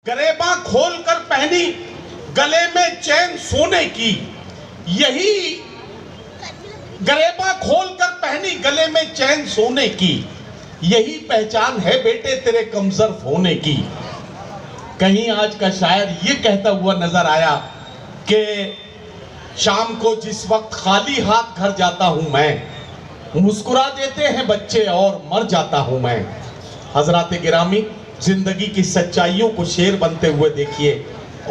गरेबा खोलकर पहनी गले में चैन सोने की, यही गरेबा खोलकर पहनी गले में चैन सोने की, यही पहचान है बेटे तेरे कमजोर होने की। कहीं आज का शायर ये कहता हुआ नजर आया कि शाम को जिस वक्त खाली हाथ घर जाता हूं मैं, मुस्कुरा देते हैं बच्चे और मर जाता हूं मैं। हजरात गिरामी, जिंदगी की सच्चाइयों को शेर बनते हुए देखिए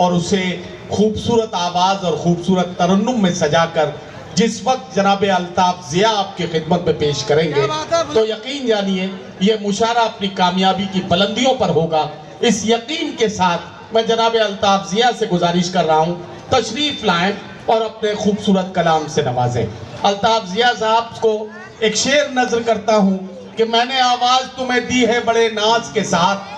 और उसे खूबसूरत आवाज और खूबसूरत तरन्नुम में सजाकर जिस वक्त जनाब अल्ताफ जिया आपकी खिदमत में पेश करेंगे तो यकीन जानिए ये मुशारा अपनी कामयाबी की बुलंदियों पर होगा। इस यकीन के साथ मैं जनाब अल्ताफ जिया से गुजारिश कर रहा हूँ, तशरीफ लाएं और अपने खूबसूरत कलाम से नवाजें। अल्ताफ जिया साहब को एक शेर नजर करता हूँ कि मैंने आवाज तुम्हें दी है बड़े नाज के साथ,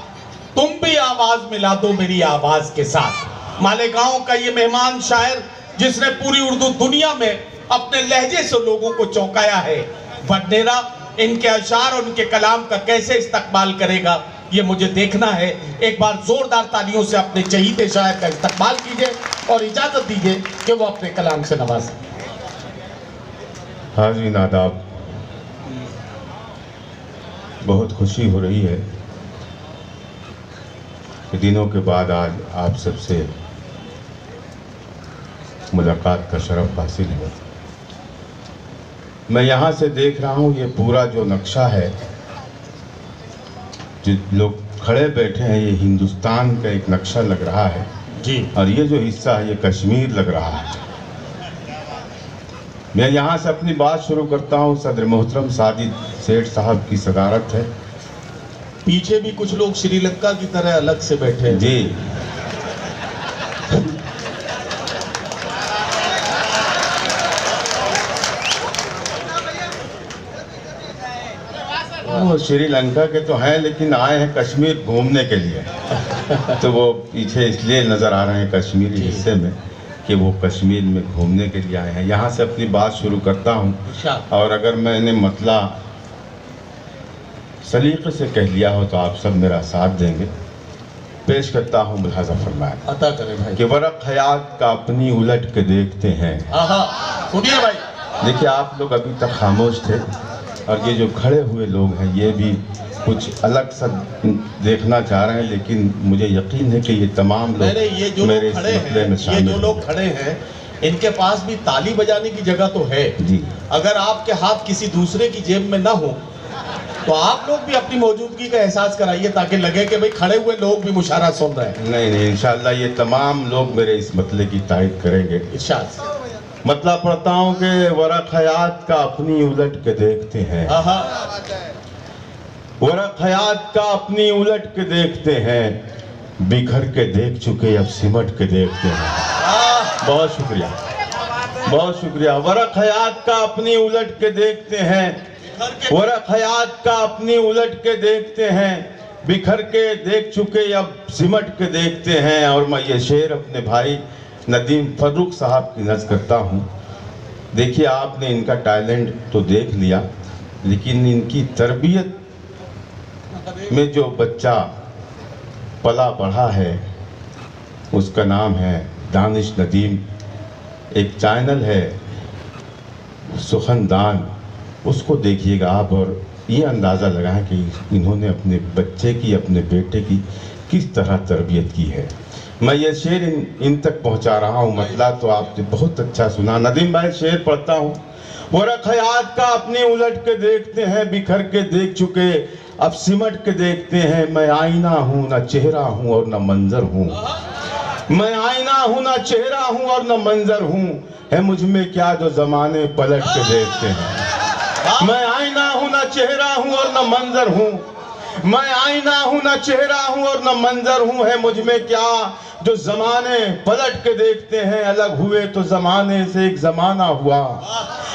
तुम भी आवाज मिला दो मेरी आवाज के साथ। मालेगांव का ये मेहमान शायर जिसने पूरी उर्दू दुनिया में अपने लहजे से लोगों को चौंकाया है, वडनेरा इनके अशार और उनके कलाम का कैसे इस्तकबाल करेगा ये मुझे देखना है। एक बार जोरदार तालियों से अपने चहीते शायर का इस्तकबाल कीजिए और इजाजत दीजिए कि वो अपने कलाम से नवाजें। हाज़रीन आदाब, बहुत खुशी हो रही है कि दिनों के बाद आज आप सबसे मुलाकात का शरफ हासिल हुआ। मैं यहाँ से देख रहा हूँ ये पूरा जो नक्शा है, जो लोग खड़े बैठे हैं, ये हिंदुस्तान का एक नक्शा लग रहा है जी, और ये जो हिस्सा है ये कश्मीर लग रहा है। मैं यहाँ से अपनी बात शुरू करता हूँ। सदर मोहतरम साजिद सेठ साहब की सदारत है। पीछे भी कुछ लोग श्रीलंका की तरह अलग से बैठे हैं जी, वो श्रीलंका के तो हैं लेकिन आए हैं कश्मीर घूमने के लिए तो वो पीछे इसलिए नज़र आ रहे हैं कश्मीरी हिस्से में कि वो कश्मीर में घूमने के लिए आए हैं। यहाँ से अपनी बात शुरू करता हूँ और अगर मैंने मतला सलीक़े से कह लिया हो तो आप सब मेरा साथ देंगे। पेश करता हूँ, मुलाज़ा फरमाएं। अता करें भाई कि वरक़ हयात का अपनी उलट के देखते हैं। सुनिए भाई, देखिए आप लोग अभी तक खामोश थे और ये जो खड़े हुए लोग हैं ये भी कुछ अलग सा देखना चाह रहे हैं, लेकिन मुझे यकीन है कि ये तमाम लोग ये जो मेरे लोग इस खड़े मसले हैं, में ये शामिल जो लोग खड़े हैं इनके पास भी ताली बजाने की जगह तो है जी। अगर आपके हाथ किसी दूसरे की जेब में ना हो तो आप लोग भी अपनी मौजूदगी का एहसास कराइए ताकि लगे कि भाई खड़े हुए लोग भी मुशारा सुन रहे हैं। नहीं, इंशाअल्लाह ये तमाम लोग मेरे इस मतले की तारीफ करेंगे। इरशाद मतलब पढ़ता हूँ कि वरक़ हयात का अपनी उलट के देखते हैं। वरक़ हयात का अपनी उलट के देखते हैं, बिखर के देख चुके अब सिमट के देखते हैं। बहुत शुक्रिया, बहुत शुक्रिया। वरक़ हयात का अपनी उलट के देखते हैं, वरक़ हयात का अपनी उलट के देखते हैं, बिखर के देख चुके अब सिमट के देखते हैं। और मैं ये शेर अपने भाई नदीम फर्रुख साहब की नज़र करता हूँ। देखिए आपने इनका टैलेंट तो देख लिया, लेकिन इनकी तरबियत में जो बच्चा पला बढ़ा है उसका नाम है दानिश नदीम। एक चैनल है सुखनदान, उसको देखिएगा आप और ये अंदाज़ा लगाएं कि इन्होंने अपने बच्चे की, अपने बेटे की किस तरह तरबियत की है। मैं ये शेर इन तक पहुंचा रहा हूँ, मतला तो आपने बहुत अच्छा सुना। नदीम भाई शेर पढ़ता हूँ। वरक़ हयात का अपनी उलट के देखते हैं, बिखर के देख चुके अब सिमट के देखते हैं। मैं आईना हूँ न चेहरा हूँ और न मंजर हूँ, मैं आईना हूँ न चेहरा हूँ और न मंजर हूँ, है मुझ में क्या जो ज़माने पलट के देखते हैं। मैं आईना हूँ न चेहरा हूँ और न मंजर हूँ, मैं आईना हूँ न चेहरा हूँ और न मंजर हूँ, है मुझ में क्या जो ज़माने पलट के देखते हैं। अलग हुए तो ज़माने से एक ज़माना हुआ,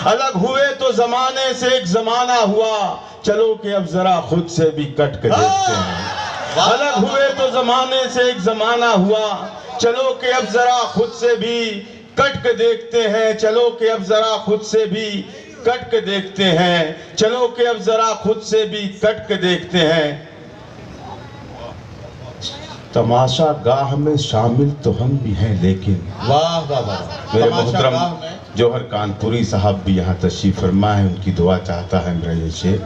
अलग हुए तो ज़माने से एक ज़माना हुआ, चलो कि अब ज़रा खुद से भी कट के देखते हैं। अलग हुए तो ज़माने से एक ज़माना हुआ, चलो कि अब ज़रा खुद से भी कट के देखते हैं। चलो कि अब ज़रा खुद से भी कट के देखते हैं, चलो कि अब ज़रा खुद से भी कट के देखते हैं। तमाशा गाह में शामिल तो हम भी हैं लेकिन। वाह वाह वाह। मेरे तमाशागाह मोहतरम में जौहर कानपुरी साहब भी यहाँ तशरीफ फरमा है, उनकी दुआ चाहता है मेरा ये शेर।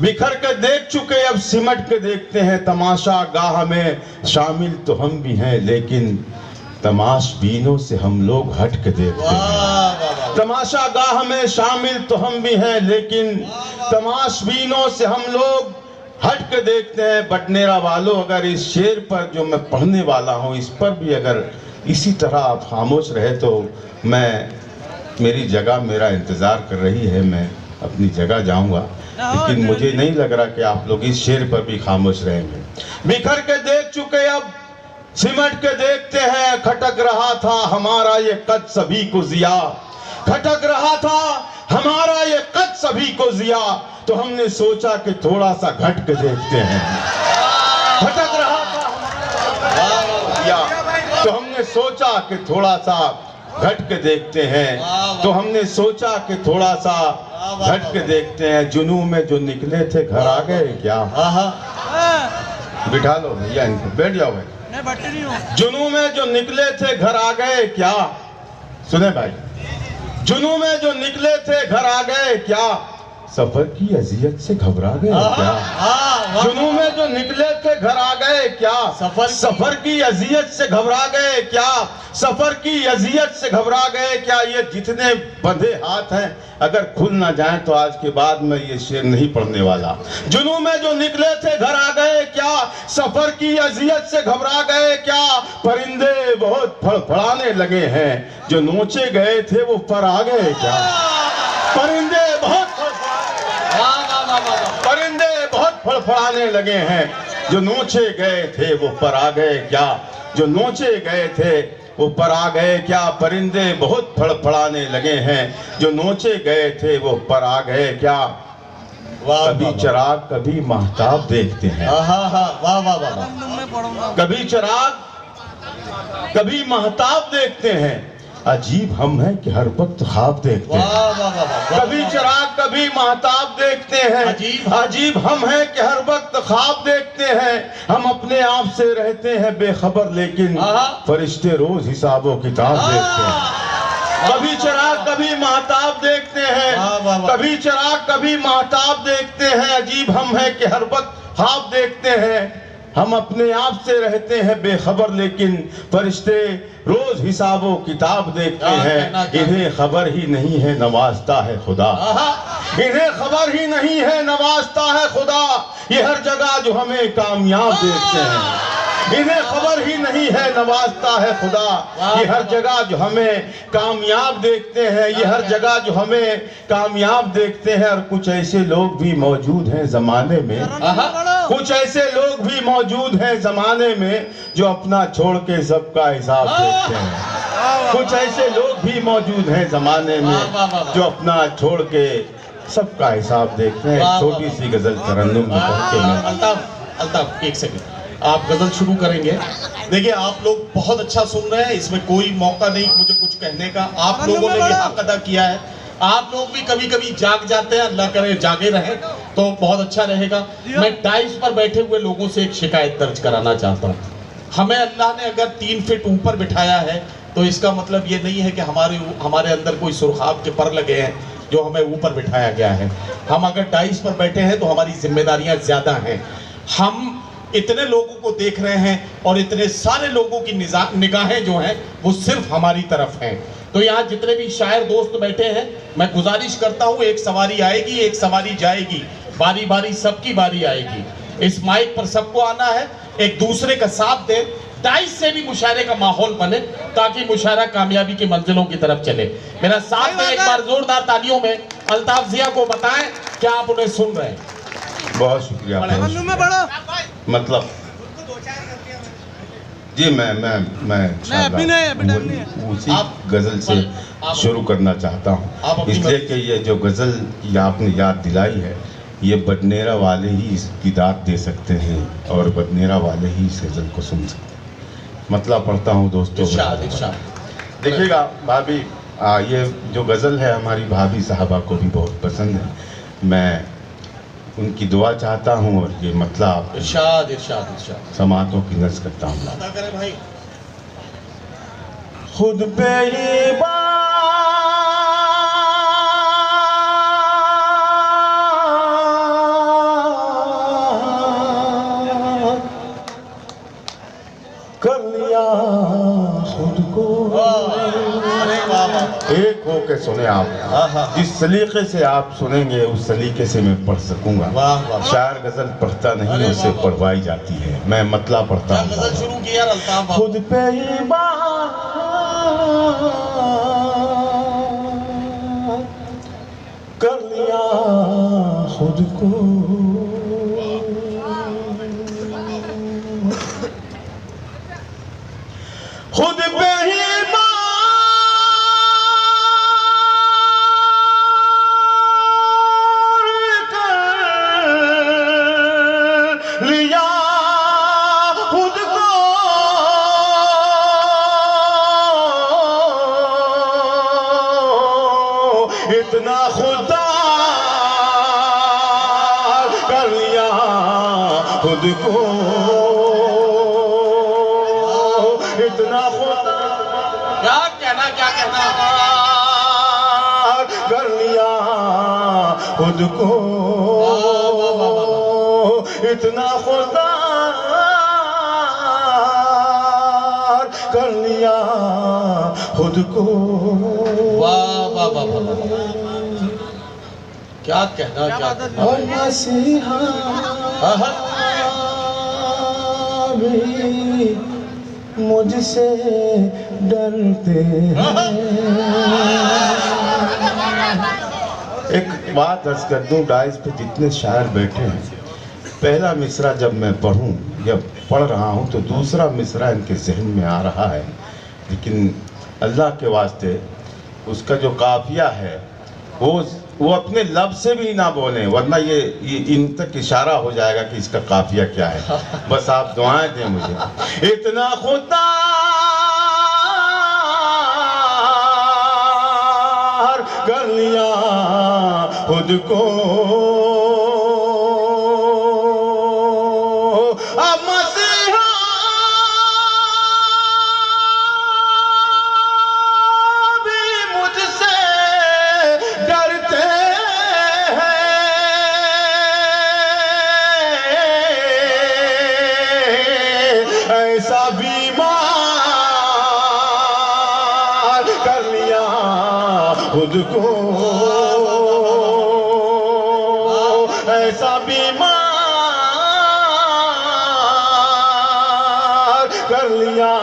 बिखर के देख चुके अब सिमट के देखते हैं, तमाशा गाह में शामिल तो हम भी हैं लेकिन तमाशबीनों से हम लोग हट के देखते हैं। वाह वाह वाह। तमाशा गाह में शामिल तो हम भी हैं लेकिन तमाशबीनों से हम लोग हट के देखते हैं। बटनेरा वालों, अगर इस शेर पर जो मैं पढ़ने वाला हूँ इस पर भी अगर इसी तरह आप खामोश रहे तो मेरी जगह मेरा इंतज़ार कर रही है, मैं अपनी जगह जाऊंगा, लेकिन मुझे नहीं लग रहा कि आप लोग इस शेर पर भी खामोश रहेंगे। बिखर के देख चुके अब सिमट के देखते हैं, खटक रहा था हमारा ये कद सभी को जिया, खटक रहा था हमारा ये कद सभी को जिया, तो हमने सोचा कि थोड़ा सा घट के देखते हैं। खटक रहा था जिया, तो हमने सोचा कि थोड़ा सा घट के देखते हैं, तो हमने सोचा कि थोड़ा सा घट के देखते हैं। जुनू में जो निकले थे घर आ गए क्या? बिठा लो भैया इनको, बैठ जाओ भाई। जुनू में जो निकले थे घर आ गए क्या? सुने भाई, जुनू में जो निकले थे घर आ गए क्या? सफर की अजियत से घबरा गए क्या? जुनू में जो निकले थे घर आ गए क्या? सफर की अजियत से घबरा गए क्या? सफर की अजियत से घबरा गए क्या? ये जितने बंधे हाथ हैं अगर खुल ना जाए तो आज के बाद मैं ये शेर नहीं पढ़ने वाला। जुनू में जो निकले थे घर आ गए क्या? सफर की अजियत से घबरा गए क्या? परिंदे बहुत फड़फड़ाने लगे हैं, जो नोचे गए थे वो पर आ गए क्या? परिंदे बहुत फड़फड़ाने लगे हैं, जो नोचे गए थे वो पर आ गए क्या? जो नोचे गए थे वो पर आ गए क्या? परिंदे बहुत फड़फड़ाने लगे हैं, जो नोचे गए थे वो पर आ गए क्या? कभी चिराग कभी महताब देखते हैं। वाह वाह वाह। कभी चिराग कभी महताब देखते हैं, अजीब हम हैं कि हर वक्त ख्वाब देखते हैं। कभी चिराग कभी महताब देखते हैं, अजीब हम हैं कि हर वक्त ख्वाब देखते हैं। हम अपने आप से रहते हैं बेखबर लेकिन फरिश्ते रोज हिसाबो किताब देखते हैं। कभी चिराग कभी महताब देखते हैं, कभी चिराग कभी महताब देखते हैं, अजीब हम हैं कि हर वक्त ख्वाब देखते हैं। हम अपने आप से रहते हैं बेखबर लेकिन फरिश्ते रोज हिसाबो किताब देखते हैं। इन्हें खबर ही नहीं है नवाजता है खुदा, इन्हें खबर ही नहीं है नवाजता है खुदा, ये हर जगह जो हमें कामयाब देखते हैं। इन्हें खबर ही नहीं है नवाजता है खुदा, ये हर जगह जो हमें कामयाब देखते हैं, ये हर जगह जो हमें कामयाब देखते हैं। और कुछ ऐसे लोग भी मौजूद हैं जमाने में, कुछ ऐसे लोग भी मौजूद हैं जमाने में जो अपना छोड़ के सबका हिसाब देखते हैं। कुछ ऐसे लोग भी मौजूद हैं जमाने में जो अपना छोड़ के सबका हिसाब देखते हैं। छोटी सी गजल तरन्नुम में पढ़ के मैं अल्ताफ एक सेकंड, आप गजल शुरू करेंगे। देखिए आप लोग बहुत अच्छा सुन रहे हैं, इसमें कोई मौका नहीं मुझे कुछ कहने का। आप लोगों ने ये हक अदा किया है। आप लोग भी कभी कभी जाग जाते हैं, अल्लाह करे जागे रहें तो बहुत अच्छा रहेगा। मैं डाइस पर बैठे हुए लोगों से एक शिकायत दर्ज कराना चाहता हूँ। हमें अल्लाह ने अगर 3 फीट ऊपर बिठाया है तो इसका मतलब ये नहीं है कि हमारे अंदर कोई सुरखाब के पर लगे हैं जो हमें ऊपर बिठाया गया है। हम अगर डाइस पर बैठे हैं तो हमारी जिम्मेदारियां ज्यादा हैं। हम इतने लोगों को देख रहे हैं और इतने सारे लोगों की निगाहें जो हैं वो सिर्फ हमारी तरफ हैं। तो यहाँ जितने भी शायर दोस्त बैठे हैं, मैं गुजारिश करता हूँ, एक सवारी आएगी एक सवारी जाएगी, बारी बारी सबकी बारी आएगी। इस माइक पर सबको आना है, एक दूसरे का साथ दें, डाइस से भी मुशायरे का माहौल बने ताकि मुशायरा कामयाबी की मंजिलों की तरफ चले। मेरा साथ में एक बार जोरदार तालियों में अल्ताफ जिया को बताएं कि आप उन्हें सुन रहे हैं। बहुत शुक्रिया। मतलब जी मैं उसी गजल से शुरू करना चाहता हूँ, इसलिए कि ये जो गजल की आपने याद दिलाई है ये बटनेरा वाले ही इसकी दाद दे सकते हैं और बटनेरा वाले ही इस गजल को सुन सकते हैं। मतलब पढ़ता हूँ दोस्तों, देखिएगा भाभी, ये जो गजल है हमारी भाभी साहबा को भी बहुत पसंद है। मैं उनकी दुआ चाहता हूँ और ये मतलब इरशाद इरशाद इरशाद समातों की नज़र करता हूँ। अदा करें भाई। खुद पे ही कर लिया खुद को। अरे वाह वाह। एक हो के सुने आप, जिस सलीके से आप सुनेंगे उस सलीके से मैं पढ़ सकूंगा। वाह वाह। शायर गजल पढ़ता नहीं, अरे उससे वाह वाह। पढ़वाई जाती है। मैं मतला पढ़ता गजल हूँ। शुरू किया अल्ताफ बाबू। खुद पे ही कर लिया खुद को। खुद पे ही लिया खुद को। इतना खुदा कर लिया खुद को। इतना खुदा क्या कहना कर लिया खुद को। इतना खुदा कर लिया खुद को। वाह वाह वाह वाह। क्या कहना क्या कहना। और मसीहा भी मुझसे डरते हैं। एक बात अर्ज कर दूं, डाइस पे जितने शायर बैठे हैं, पहला मिसरा जब मैं पढ़ूं या पढ़ रहा हूं तो दूसरा मिसरा इनके जहन में आ रहा है, लेकिन अल्लाह के वास्ते उसका जो काफिया है वो अपने लब से भी ना बोलें, वरना ये इन तक इशारा हो जाएगा कि इसका काफिया क्या है। बस आप दुआएं दें मुझे। इतना खुदा कर लिया खुद को। अब मसीहा भी मुझसे डरते हैं। ऐसा बीमार कर लिया खुद को। ऐसा बीमार कर लिया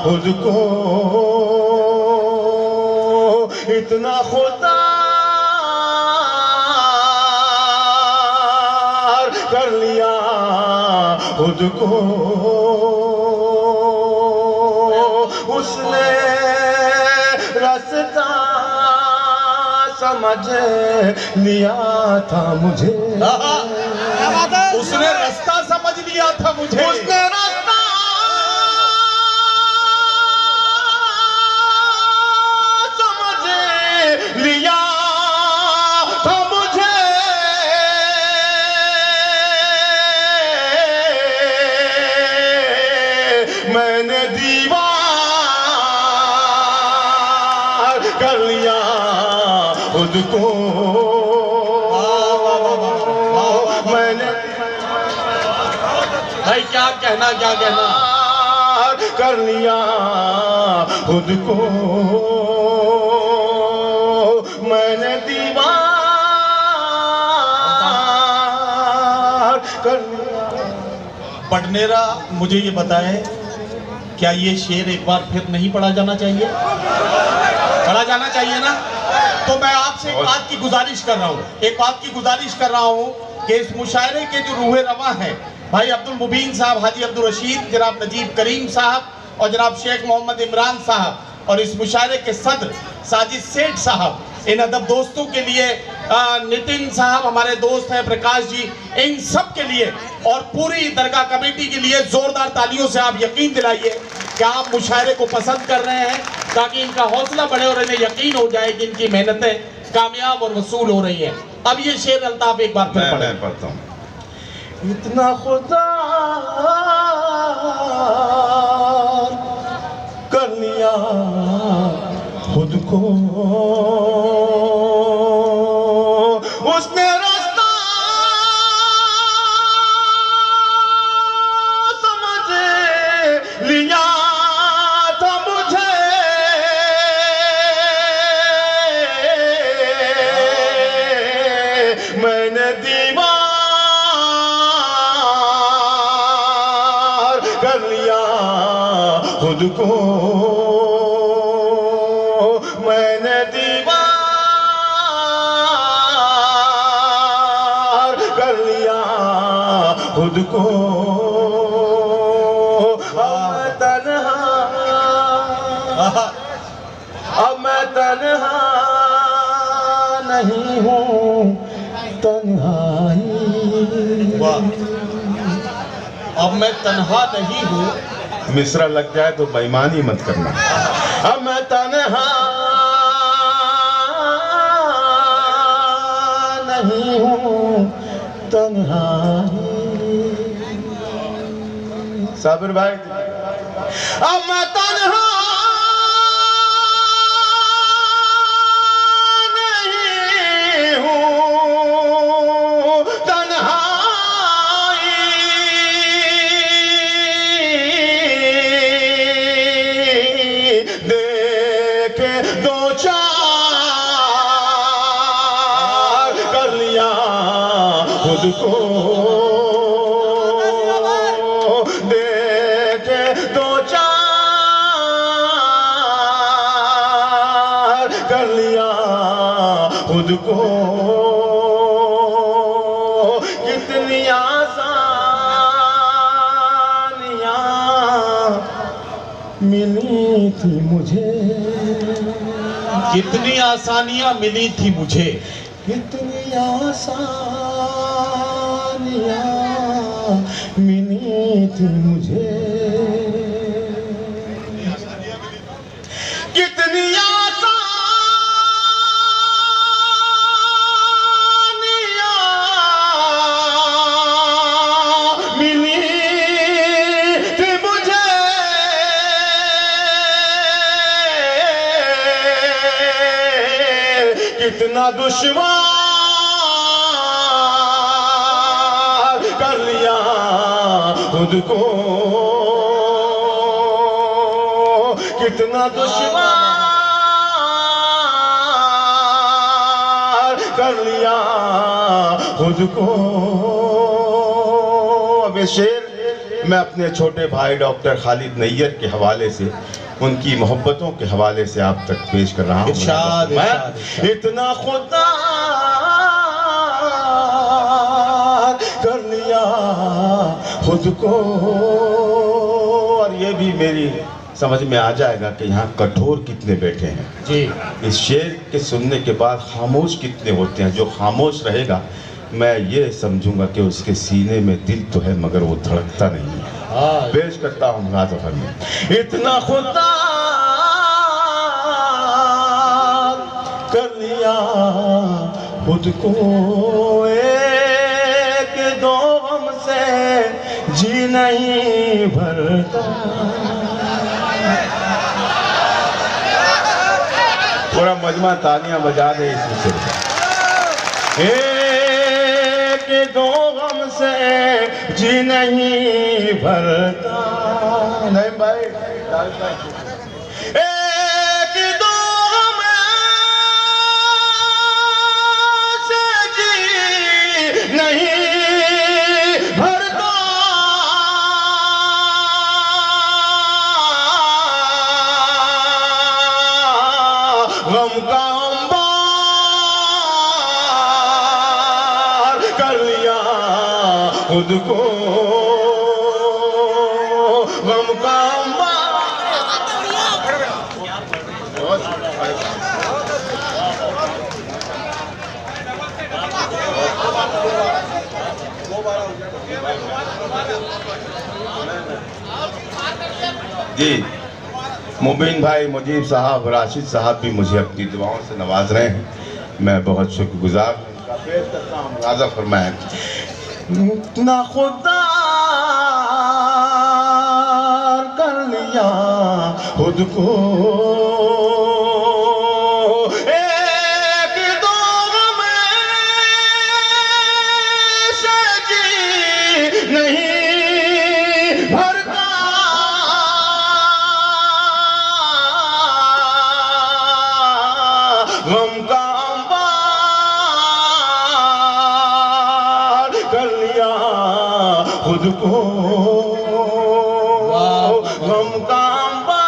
खुद को। इतना खुदा कर लिया खुद को। उसने रास्ता समझ लिया था मुझे। उसने रास्ता समझ लिया था मुझे। उसने रास्ता समझ लिया था मुझे। मैंने दीवार कर लिया खुद को। मैंने भाई क्या कहना कर लिया खुद को। मैंने दीवार कर लिया। पढ़नेरा मुझे ये बताए, क्या ये शेर एक बार फिर नहीं पढ़ा जाना चाहिए? पढ़ा जाना चाहिए ना? तो मैं आपसे एक बात की गुजारिश कर रहा हूँ कि इस मुशायरे के जो रूहे रवा हैं, भाई अब्दुल मुबीन साहब, हाजी अब्दुल रशीद, जनाब नजीब करीम साहब और जनाब शेख मोहम्मद इमरान साहब, और इस मुशायरे के सदर साजिद सेठ साहब, इन अदब दोस्तों के लिए नितिन साहब हमारे दोस्त हैं, प्रकाश जी, इन सब के लिए और पूरी दरगाह कमेटी के लिए जोरदार तालियों से आप यकीन दिलाइए कि आप मुशायरे को पसंद कर रहे हैं, ताकि इनका हौसला बढ़े और इन्हें यकीन हो जाए कि इनकी मेहनतें कामयाब और वसूल हो रही हैं। अब ये शेर अल्ताफ एक बार फिर पढ़े। मैं पढ़ता हूँ। इतना खुदा कर लिया खुद को, उसने रास्ता समझ लिया था मुझे, मैंने दीवार कर लिया खुद को, मैंने दीवार कर लिया खुद को। अब मैं तन्हा नहीं हूँ, तन्हाई। अब मैं तन्हा नहीं हूँ। मिसरा लग जाए तो बेईमानी मत करना। अब मैं तन्हा नहीं हूँ, तन्हाई। साबिर भाई, अब मैं तन्हा नहीं हूँ, तन्हाई। देखे दो चार कर लिया खुद को, देखे दो चार कर लिया खुद को। कितनी आसानियां मिली थी मुझे, कितनी आसानियां मिली थी मुझे, कितनी आसानियां मिली थी मुझे, कितनी आसानियां मिली थी मुझे, कितना दुश्वार कर लिया खुद को, कितना दुश्वार कर लिया खुद को। अब ये शेर मैं अपने छोटे भाई डॉक्टर खालिद नैयर के हवाले से, उनकी मोहब्बतों के हवाले से आप तक पेश कर रहा हूँ। इरशाद, मैं इरशाद। इतना खुदा कर लिया खुद को। और ये भी मेरी समझ में आ जाएगा कि यहाँ कठोर कितने बैठे हैं जी। इस शेर के सुनने के बाद खामोश कितने होते हैं। जो खामोश रहेगा मैं ये समझूंगा कि उसके सीने में दिल तो है मगर वो धड़कता नहीं है। पेश करता हूँ मुनाज़फ़र में। इतना खुदा कर लिया खुद को, एक दो गम से जी नहीं भरता। थोड़ा मजमा तालियां बजा दे इस शेर का। एक दो गम से जी नहीं भरता। नहीं भाई, एक दो गम से जी नहीं भरता। गम का अंबार कर लिया खुद को, गम का अंबार। जी, मुबीन भाई, मुजीब साहब, राशिद साहब भी मुझे अपनी दुआओं से नवाज रहे हैं। मैं बहुत शुक्रगुजार हूं उनका। राजा फरमाया ना खुदा कर लिया खुद को एक दौर में सजी नहीं भरता गम का अंबार कर लिया खुद को गम का अंबार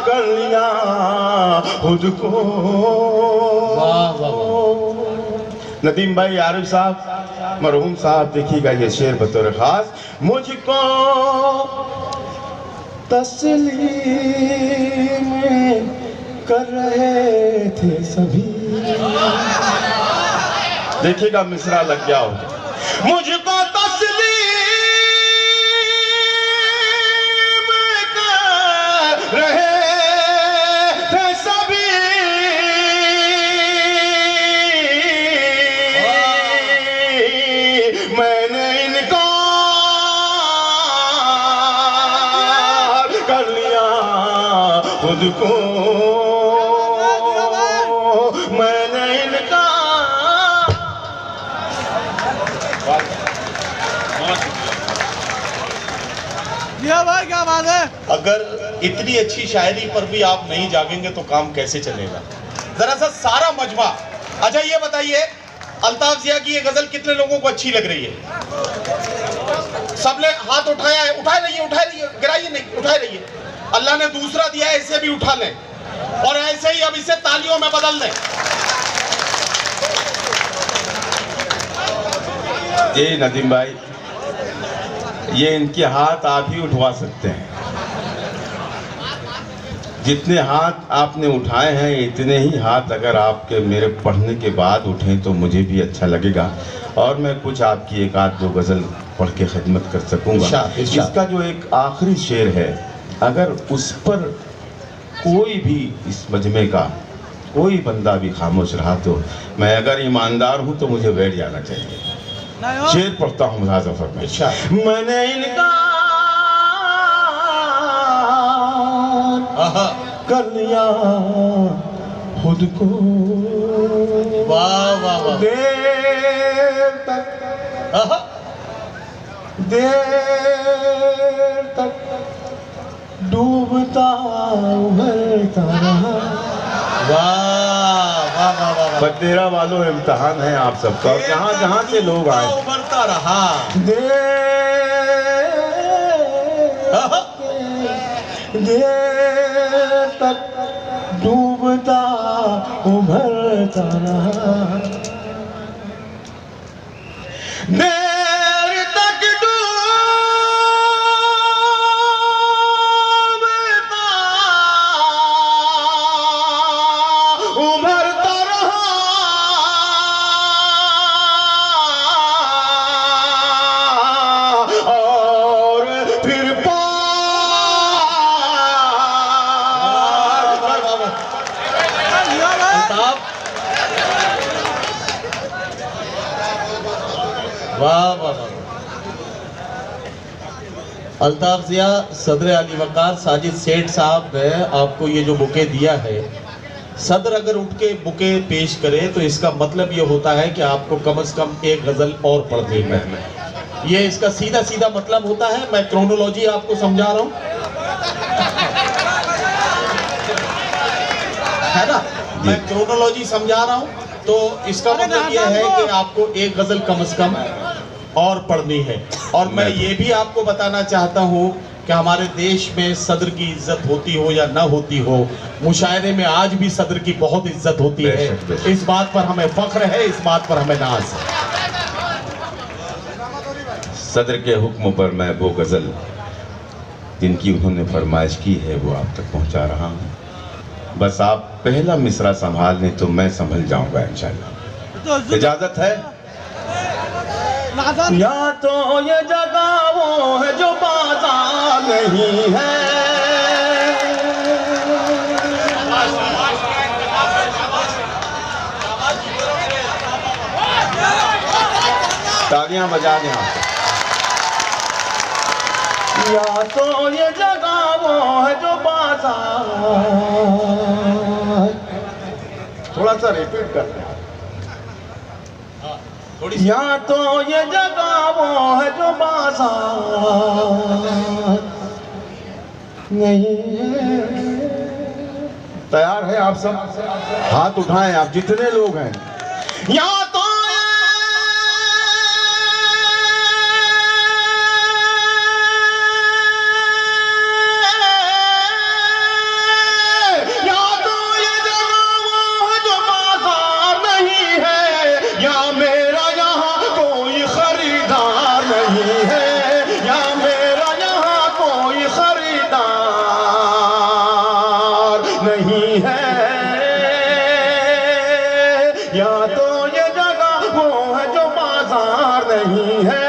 कर लिया खुद को। नदीम भाई आरिफ साहब, मरहूम साहब, देखिएगा ये शेर बतौर खास। मुझको तस्लीम कर रहे थे सभी, देखिएगा मिसरा लग गया हो। मुझको तस्लीम कर रहे थे सभी, मैंने इनकार कर लिया खुद को, मैंने इनकार। भाई क्या बात है। अगर इतनी अच्छी शायरी पर भी आप नहीं जागेंगे तो काम कैसे चलेगा। जरा सा सारा मजमा। अच्छा ये बताइए, अल्ताफ जिया की ये गजल कितने लोगों को अच्छी लग रही है? सबने हाथ उठाया है। उठाए रहिए, गिराइए नहीं, उठाए रहिए। अल्लाह ने दूसरा दिया है, इसे भी उठा लें और ऐसे ही अब इसे तालियों में बदल दें। जी नदीम भाई, ये इनके हाथ आप ही उठवा सकते हैं। जितने हाथ आपने उठाए हैं इतने ही हाथ अगर आपके मेरे पढ़ने के बाद उठें तो मुझे भी अच्छा लगेगा और मैं कुछ आपकी एक आध दो गज़ल पढ़ के खिदमत कर सकूंगा। इसका जो एक आखिरी शेर है, अगर उस पर कोई भी इस मजमे का कोई बंदा भी खामोश रहा तो मैं अगर ईमानदार हूँ तो मुझे बैठ जाना चाहिए। शेर पढ़ता हूँ मुलाज़ा फरमाइए। मैंने इनकार कर लिया खुद को, वाह वाह वाह। देर तक डूबता उभरता रहा। वाह वाह वाह वाह। बतेरा वालों इम्तिहान है आप सबका, और जहाँ जहाँ से लोग आए उभरता रहा। देर तक डूबता उभरता रहा। देर तक डूबता उभरता रहा और फिर वाह वाह वाह। अल्ताफ जिया, सदर अली वकार साजिद सेठ साहब ने आपको ये जो बुके दिया है, सदर अगर उठ के बुके पेश करे तो इसका मतलब ये होता है कि आपको कम से कम एक गजल और पढ़नी है। ये इसका सीधा सीधा मतलब होता है। मैं क्रोनोलॉजी आपको समझा रहा हूँ, है ना? मैं क्रोनोलॉजी समझा रहा हूँ। तो इसका मतलब ये है कि आपको एक गजल कम से कम और पढ़नी है। और मैं ये भी आपको बताना चाहता हूँ कि हमारे देश में सदर की इज्जत होती हो या ना होती हो, मुशायरे में आज भी सदर की बहुत इज्जत होती है। इस बात पर हमें फख्र है, इस बात पर हमें नाज है। सदर के हुक्म पर मैं वो गज़ल जिनकी उन्होंने फरमाइश की है वो आप तक पहुंचा रहा हूँ। बस आप पहला मिसरा संभाल लें तो मैं संभल जाऊंगा इंशाल्लाह। इजाजत है? या तो ये जगह वो है जो बाजार नहीं है, तालियां बजा दें आप। या तो ये जगह वो है जो बाजार, थोड़ा सा रिपीट करते हैं। या तो ये जगह वो है जो बाजार नहीं है। तैयार है आप सब? हाथ उठाएं आप जितने लोग हैं। या तो नहीं है, या तो ये जगह वो है जो बाजार नहीं है,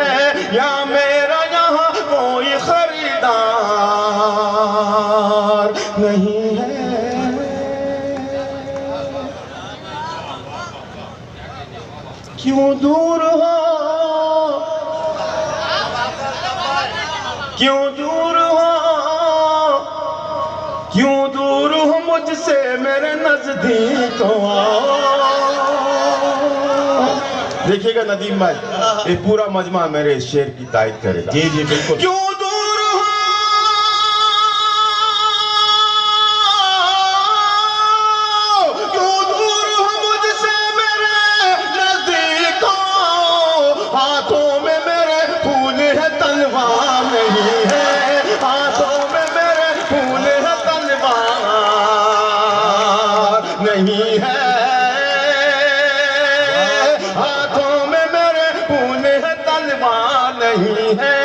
या मेरा यहाँ कोई खरीदार नहीं है। क्यों दूर हो, क्यों दूर हो, क्यों दूर हो मुझसे मेरे नजदीक आओ। देखिएगा नदीम भाई, ये पूरा मजमा मेरे शेर की तायद करेगा। जी जी बिल्कुल। क्यों दूर हो, क्यों दूर हो मुझसे मेरे नजदीक आओ। हाथों में मेरे फूल है तलवार नहीं है, हाथों में मेरे फूल है नहीं है, हाथों में मेरे फूल है तलवार नहीं है।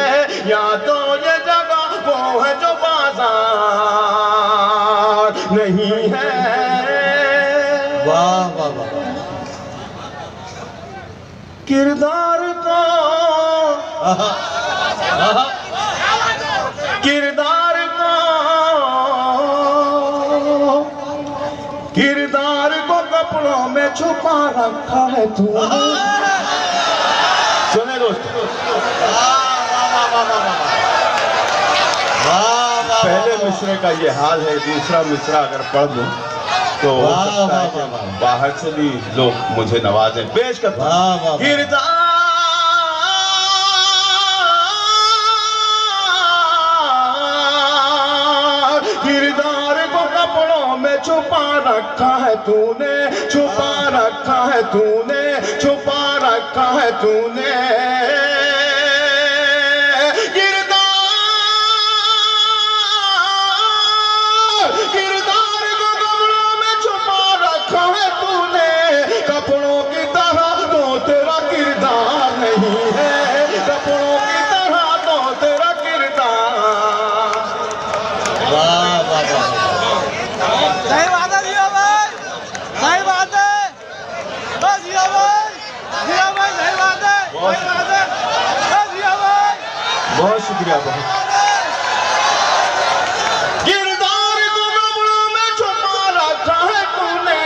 या तो ये जगह वो है जो बाजार नहीं है। वाह वाह वाह। किरदार को, किरदार को, किरदार को कपड़ों में छुपा रखा है तूने। सुने दोस्तों, पहले मिसरे का ये हाल है, दूसरा मिसरा अगर पढ़ दूं तो हो सकता है कि बाहर से भी लोग मुझे नवाजें। पेश करता हूं। किरदार, किरदार को कपड़ों में छुपा रखा है तूने, छुपा रखा है तूने, छुपा रखा है तूने। किरदार, किरदार को कपड़ों में छुपा रखा है तूने। कपड़ों की तरह तो तेरा किरदार नहीं है, कपड़ों की तरह तो तेरा किरदार। वाह वाह वाह। सही बात है जिया भाई, सही बात है, बस जिया भाई, जिया भाई सही बात है, सही बात है, बस जिया भाई। बहुत शुक्रिया। बहुत किरदार को कपड़ों में छुपा रखा है तूने,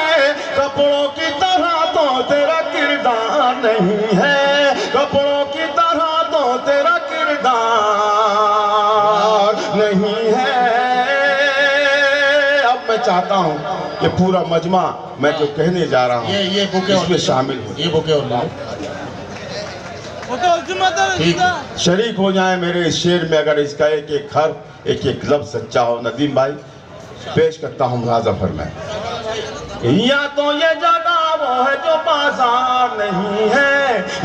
कपड़ों की तरह तो तेरा किरदार नहीं है, कपड़ों की तरह तो तेरा किरदार नहीं है। अब मैं चाहता हूं कि पूरा मजमा मैं जो कहने जा रहा हूं ये बुके इसमें शामिल हो, ये बुके और लाओ। वो तो जिम्मत है ठीक। सीधा। शरीक हो जाए मेरे इस शेर में। अगर इसका एक एक हर्फ, एक एक लफ्ज सच्चा हो। नदीम भाई पेश करता हूँ राजा फरमाए। या तो ये जगह वो है जो बाजार नहीं है,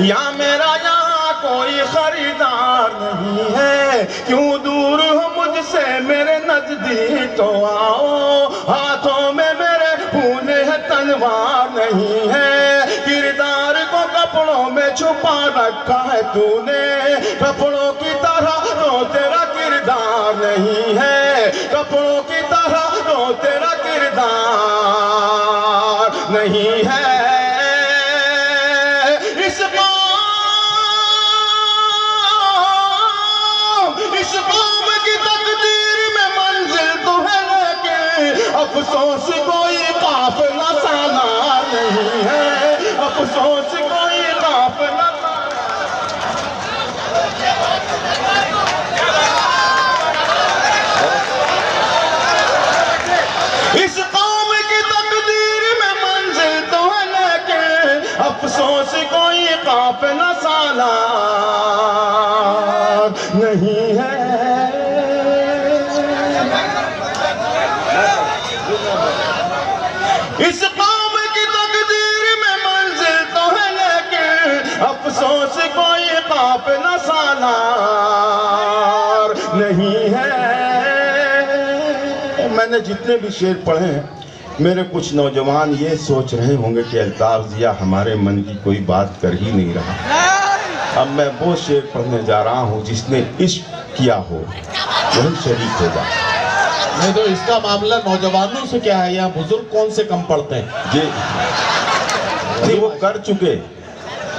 या मेरा यहाँ कोई खरीदार नहीं है। क्यों दूर हो मुझसे मेरे नजदीक तो आओ। हाथों में मेरे फूल है तलवार नहीं है। किरदार को कपड़ों में छुपा रखा है तूने, कपड़ों की तरह तो तेरा किरदार नहीं है, कपड़ों की तरह तो तेरा किरदार नहीं है। इस कौम की तकदीर में मंजिल तो है लेकिन अफसोस कोई काफिला सालार नहीं है, अफसोस कोई काफिला। अफसोस कोई काफिला सालार नहीं है। मैंने जितने भी शेर पढ़े हैं, मेरे कुछ नौजवान ये सोच रहे होंगे कि अल्ताफ जिया हमारे मन की कोई बात कर ही नहीं रहा। अब मैं वो शेर पढ़ने जा रहा हूँ जिसने इश्क किया हो वही शरीक होगा। नहीं तो इसका मामला नौजवानों से क्या है, यहाँ बुजुर्ग कौन से कम पड़ते हैं? जी वो कर चुके,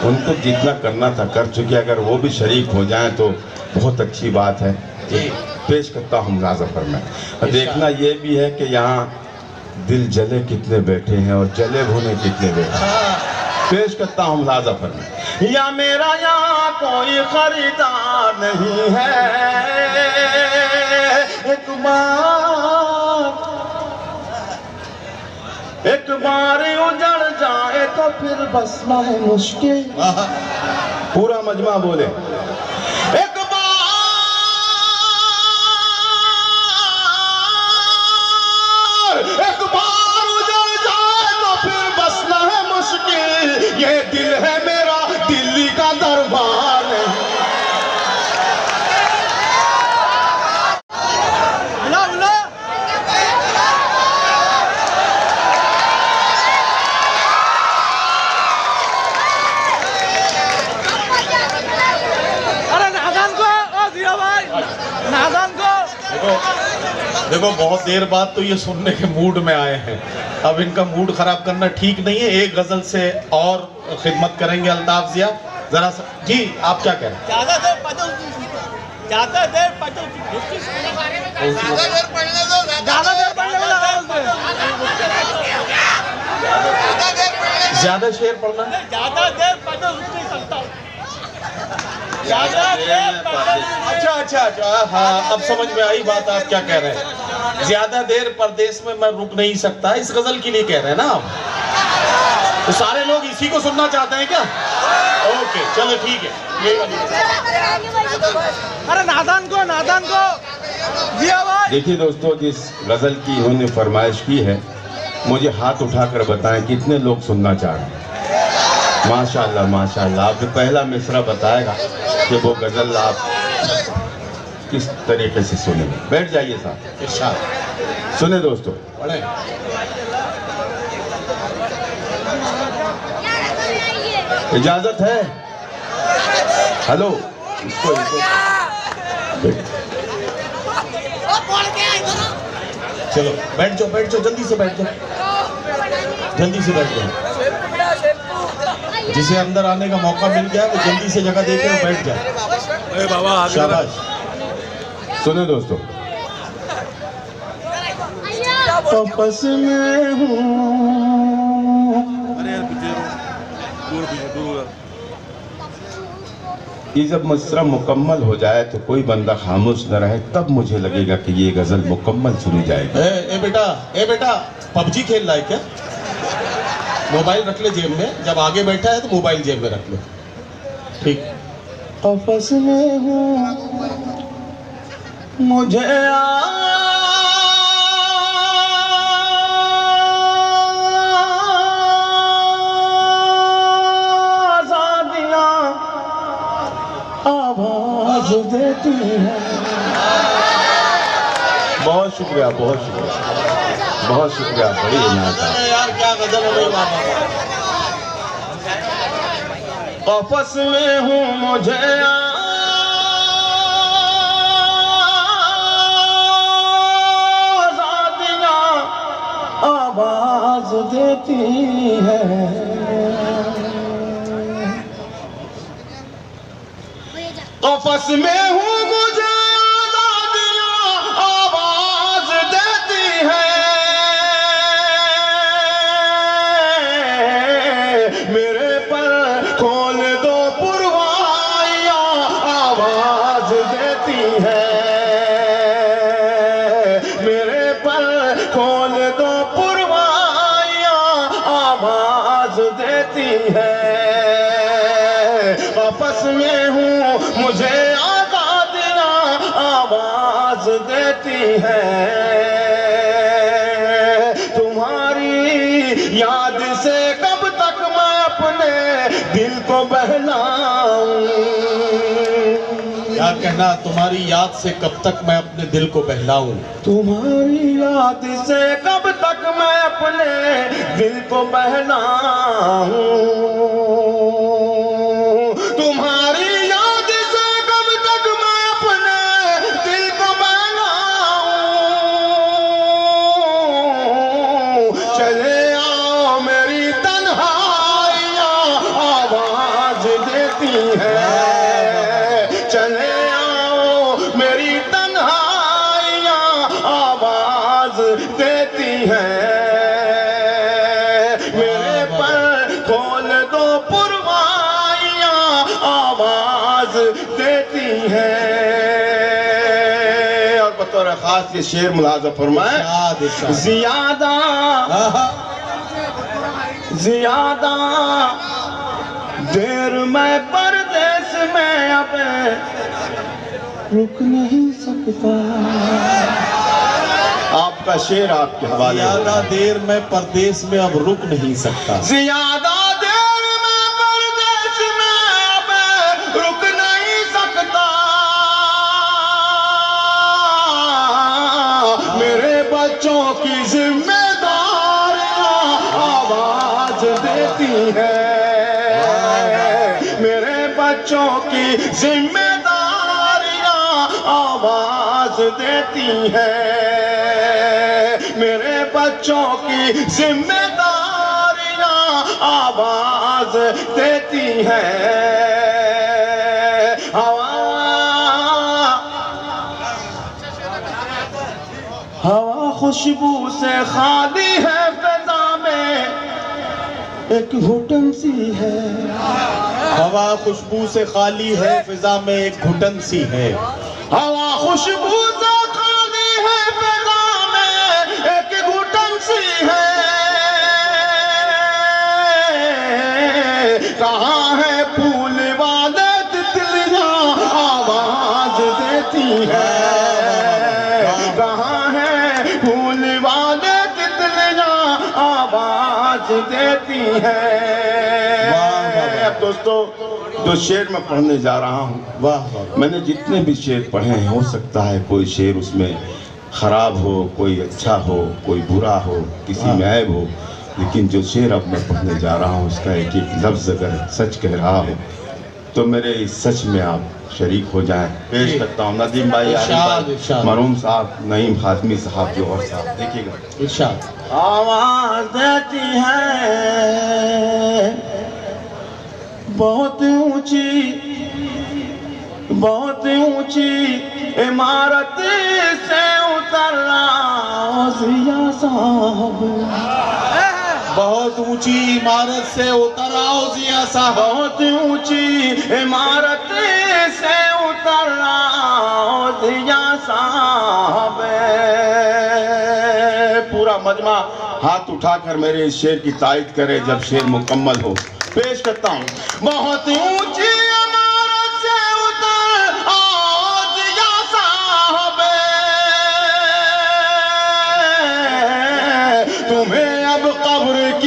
उनको जितना करना था कर चुके। अगर वो भी शरीक हो जाएं तो बहुत अच्छी बात है। पेश करता हूँ मुलाज़फर में। देखना ये भी है कि यहाँ दिल जले कितने बैठे हैं और जले भुने कितने बैठे हैं। पेश करता हूँ मुलाज़फर में। या मेरा यहाँ कोई खरीदार नहीं है, एक बार उजड़ जाए तो फिर बसना है मुश्किल। पूरा मजमा बोले। एक बार उजड़ जाए तो फिर बसना है मुश्किल। ये दिल है मेरा, दिल्ली का दरबार नहीं। देखो बहुत देर बाद तो ये सुनने के मूड में आए हैं, अब इनका मूड खराब करना ठीक नहीं है। एक गजल से और खिदमत करेंगे अल्ताफ जिया। जरा सा जी, आप क्या कह रहे हैं? ज्यादा देर पढ़ने दो, ज्यादा देर पढ़ने ज्यादा शेर पढ़ना, ज्यादा देर पढ़ने नहीं सकता। अच्छा, हाँ अब समझ में आई बात, आप क्या कह रहे हैं। ज्यादा देर परदेश में मैं रुक नहीं सकता, इस गजल के लिए कह रहे हैं ना आप? तो सारे लोग इसी को सुनना चाहते हैं क्या? ओके चलो ठीक है, यही वाली। अरे नादान को जिया भाई। देखिए दोस्तों, जिस गजल की इन्होंने फरमाइश की है, मुझे हाथ उठाकर बताएं कितने लोग सुनना चाह रहे हैं। माशाल्लाह माशाल्लाह। आप जो पहला मिसरा बताएगा कि वो गजल आप किस तरीके से सुनेंगे। बैठ जाइए साहब, सुने दोस्तों। इजाजत है? हेलो, इसको चलो बैठ जाओ, जल्दी से बैठ जाओ। जिसे अंदर आने का मौका मिल गया वो जल्दी से जगह देके और बैठ जाए। शाबाश। सुनो दोस्तों, वापस में हूँ। ये जब मिसरा मुकम्मल हो जाए तो कोई बंदा खामोश न रहे, तब मुझे लगेगा कि ये गजल मुकम्मल सुनी जाएगी। ए बेटा पबजी खेल रहा है क्या? मोबाइल रख ले जेब में, जब आगे बैठा है तो मोबाइल जेब में रख ले। ठीक। वापस में हूँ, मुझे आज़ादियाँ आवाज देती है। बहुत शुक्रिया, बहुत शुक्रिया। बड़ी इनायत है यार, क्या गजल है भाई बाबा। वापस में हूँ, मुझे आज़ादियाँ आवाज देती है। वापस में हूँ, मुझे आज़ादियाँ आवाज देती है। मेरे पर खोल दो पुरवाइयाँ आवाज देती है। मेरे पर खोल दो पुरवाइयाँ आवाज देती है। वापस में हूँ, मुझे आज़ादियाँ आवाज देती है। तुम्हारी याद से कब तक मैं अपने दिल को बहला कहना तुम्हारी याद से कब तक मैं अपने दिल को बहलाऊं। तुम्हारी याद से कब तक मैं अपने दिल को बहलाऊं, तुम्हारी याद से कब तक मैं अपने दिल को बहलाऊं। चले आओ मेरी तन्हाइयाँ आवाज देती है, चले आओ मेरी तन्हाइयाँ आवाज देती है। मेरे पर खोल दो पुरवाइयाँ आवाज देती है। और बतौर खास ये शेर मुलाजा फरमाए, इरशाद, इरशाद। ज्यादा आहा, ज्यादा देर मैं परदेश में अब रुक नहीं सकता। आपका शेर आपके हवाले। ज्यादा देर मैं परदेश में अब रुक नहीं सकता। ज्यादा देर मैं परदेश में अब रुक नहीं सकता। मेरे बच्चों की जिम्मेदारियां आवाज देती है, मेरे बच्चों की जिम्मेदारियां आवाज देती है, मेरे बच्चों की जिम्मेदारियां आवाज देती है। हवा खुशबू से खाली है फिजा में एक घुटन सी है। हवा खुशबू से खाली है, फिजा में एक घुटन सी है। हवा खुशबू से खाली है फिजा में एक घुटन सी है। कहाँ है फूल वाले तितलियां आवाज देती है। कहाँ है फूल वाले तितलियां आवाज देती है। अब दोस्तों जो शेर मैं पढ़ने जा रहा हूँ, वाह वाह, मैंने जितने भी शेर पढ़े हैं, हो सकता है कोई शेर उसमें खराब हो, कोई अच्छा हो, कोई बुरा हो, किसी में ऐब हो, लेकिन जो शेर अब मैं पढ़ने जा रहा हूँ उसका एक एक लफ्ज़ अगर सच कह रहा हो तो मेरे इस सच में आप शरीक हो जाएं। पेश करता हूँ नदीम भाई, आरिफ इरशाद, भाई, इरशाद। मरूम साहब, नईम खातमी साहब, जो और साहब, देखिएगा। इरशाद। आवाज देती है बहुत ऊंची, बहुत ऊंची इमारत से उतर रहा जिया साहब। बहुत ऊंची इमारत से उतर आओ जिया साहब। बहुत ऊंची इमारत से उतर रहा जिया साहब। पूरा मजमा हाथ उठाकर मेरे इस शेर की तारीफ करे जब शेर मुकम्मल हो। पेश करता हूँ। बहुत ऊंची इमारत से उतर आओ जिया साहब, तुम्हें अब कब्र की